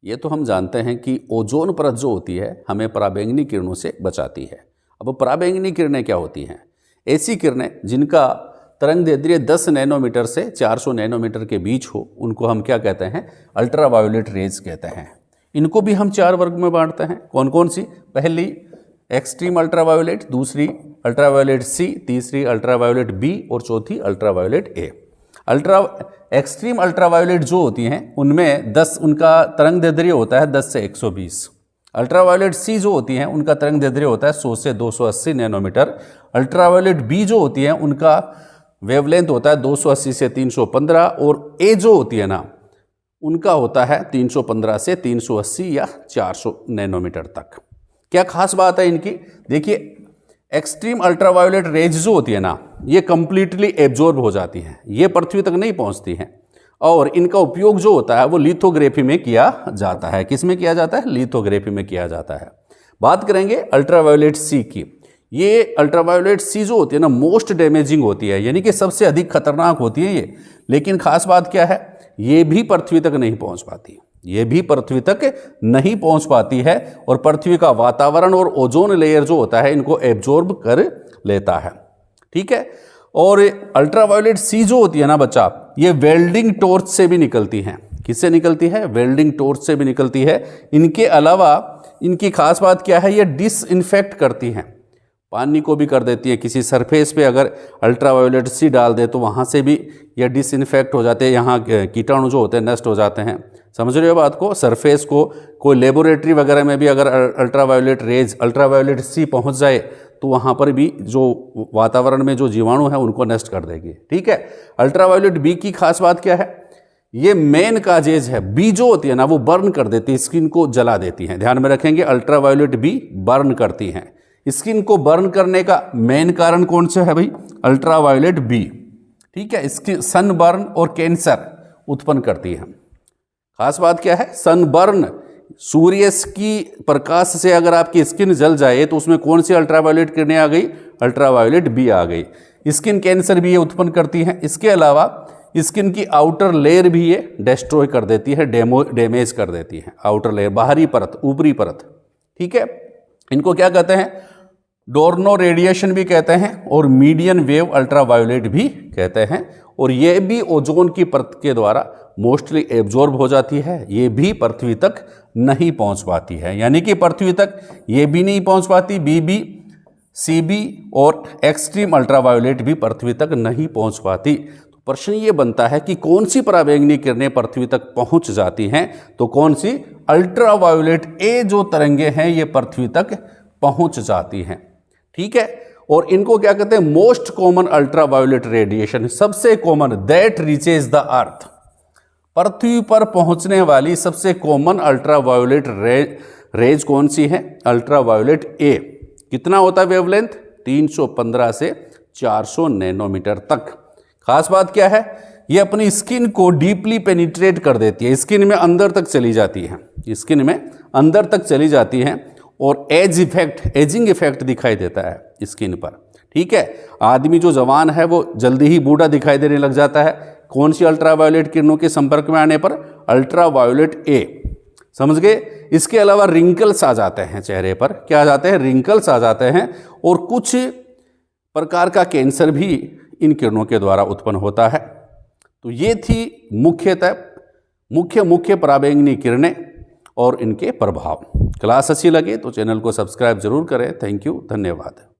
ये तो हम जानते हैं कि ओजोन परत जो होती है हमें पराबैंगनी किरणों से बचाती है। अब पराबैंगनी किरणें क्या होती हैं? ऐसी किरणें जिनका तरंगदैर्ध्य 10 नैनोमीटर से 400 नैनोमीटर के बीच हो, उनको हम क्या कहते हैं? अल्ट्रावायोलेट रेज कहते हैं। इनको भी हम 4 वर्ग में बांटते हैं। कौन कौन सी? पहली एक्सट्रीम अल्ट्रावायोलेट, दूसरी अल्ट्रावायोलेट सी, तीसरी अल्ट्रावायोलेट बी और चौथी अल्ट्रावायोलेट ए। एक्सट्रीम अल्ट्रावायोलेट जो होती हैं उनमें 10 उनका तरंगदैर्ध्य होता है 10 से 120। अल्ट्रावायोलेट सी जो होती हैं उनका तरंगदैर्ध्य होता है 100 से 280 नैनोमीटर। अल्ट्रावायोलेट बी जो होती हैं उनका वेवलेंथ होता है 280 से 315 और ए जो होती है ना उनका होता है 315 से 380 या 400 नैनोमीटर तक। क्या खास बात है इनकी? देखिए, एक्सट्रीम अल्ट्रावायोलेट रेज जो होती है ना ये कंप्लीटली एब्जॉर्ब हो जाती हैं, ये पृथ्वी तक नहीं पहुंचती हैं और इनका उपयोग जो होता है वो लिथोग्राफी में किया जाता है। किस में किया जाता है? लिथोग्राफी में किया जाता है। बात करेंगे अल्ट्रावायोलेट सी की। ये अल्ट्रावायोलेट सी जो होती है ना मोस्ट डैमेजिंग होती है, यानी कि सबसे अधिक खतरनाक होती है ये। लेकिन खास बात क्या है? ये भी पृथ्वी तक नहीं पहुंच पाती, ये भी पृथ्वी तक नहीं पहुंच पाती है और पृथ्वी का वातावरण और ओजोन लेयर जो होता है इनको एब्जॉर्ब कर लेता है। ठीक है। और अल्ट्रावायोलेट सी जो होती है ना बच्चा, ये वेल्डिंग टॉर्च से भी निकलती हैं। किससे निकलती है? वेल्डिंग टॉर्च से भी निकलती है। इनके अलावा इनकी खास बात क्या है? ये डिसइंफेक्ट करती हैं, पानी को भी कर देती है। किसी सरफेस पे अगर अल्ट्रावायोलेट सी डाल दे तो वहाँ से भी ये डिसइंफेक्ट हो जाते हैं, यहाँ कीटाणु जो होते हैं नष्ट हो जाते हैं। समझ रहे हो बात को? सरफेस को कोई लेबोरेटरी वगैरह में भी अगर अल्ट्रावायोलेट रेज अल्ट्रावायोलेट सी पहुँच जाए तो वहाँ पर भी जो वातावरण में जो जीवाणु है उनको नष्ट कर देगी। ठीक है। अल्ट्रावायोलेट बी की खास बात क्या है? ये मेन काजेज है। बी जो होती है ना वो बर्न कर देती है, स्किन को जला देती है। ध्यान में रखेंगे, अल्ट्रावायोलेट बी बर्न करती हैं। स्किन को बर्न करने का मेन कारण कौन सा है भाई? Ultraviolet B. ठीक है। इसकी सनबर्न और कैंसर उत्पन्न करती है। खास बात क्या है? सनबर्न, सूर्य की प्रकाश से अगर आपकी स्किन जल जाए तो उसमें कौन सी अल्ट्रावायोलेट किरणें आ गई? अल्ट्रावायोलेट बी आ गई। स्किन कैंसर भी ये उत्पन्न करती हैं। इसके अलावा स्किन की आउटर लेयर भी ये डिस्ट्रॉय कर देती है, डैमेज कर देती है। आउटर लेयर, बाहरी परत, ऊपरी परत। ठीक है। इनको क्या कहते हैं? डोर्नो रेडिएशन भी कहते हैं और मीडियन वेव अल्ट्रावायोलेट भी कहते हैं। और ये भी ओजोन की परत के द्वारा मोस्टली एब्जॉर्ब हो जाती है, ये भी पृथ्वी तक नहीं पहुंच पाती है। यानी कि पृथ्वी तक ये भी नहीं पहुंच पाती, बीबी, सीबी और एक्सट्रीम अल्ट्रावायोलेट भी पृथ्वी तक नहीं पहुंच पाती। तो प्रश्न ये बनता है कि कौन सी पराबैंगनी किरणें पृथ्वी तक पहुंच जाती हैं? तो कौन सी? अल्ट्रावायोलेट ए जो तरंगे हैं ये पृथ्वी तक पहुंच जाती हैं। ठीक है। और इनको क्या कहते हैं? मोस्ट कॉमन अल्ट्रावायोलेट रेडिएशन, सबसे common, that reaches the earth. पृथ्वी पर पहुंचने वाली सबसे कॉमन अल्ट्रावायोलेट रेज कौन सी है? अल्ट्रावायोलेट ए। कितना होता है वेवलेंथ? 315 से 400 नैनोमीटर तक। खास बात क्या है? ये अपनी स्किन को डीपली पेनिट्रेट कर देती है, स्किन में अंदर तक चली जाती है, स्किन में अंदर तक चली जाती है और एजिंग इफेक्ट दिखाई देता है स्किन पर। ठीक है। आदमी जो जवान है वो जल्दी ही बूढ़ा दिखाई देने लग जाता है। कौन सी अल्ट्रावायोलेट किरणों के संपर्क में आने पर? अल्ट्रावायोलेट ए। समझ गए? इसके अलावा रिंकल्स आ जाते हैं चेहरे पर। क्या आ जाते हैं? रिंकल्स आ जाते हैं। और कुछ प्रकार का कैंसर भी इन किरणों के द्वारा उत्पन्न होता है। तो ये थी मुख्य पराबैंगनी किरणें और इनके प्रभाव। क्लास अच्छी लगे तो चैनल को सब्सक्राइब जरूर करें। थैंक यू, धन्यवाद।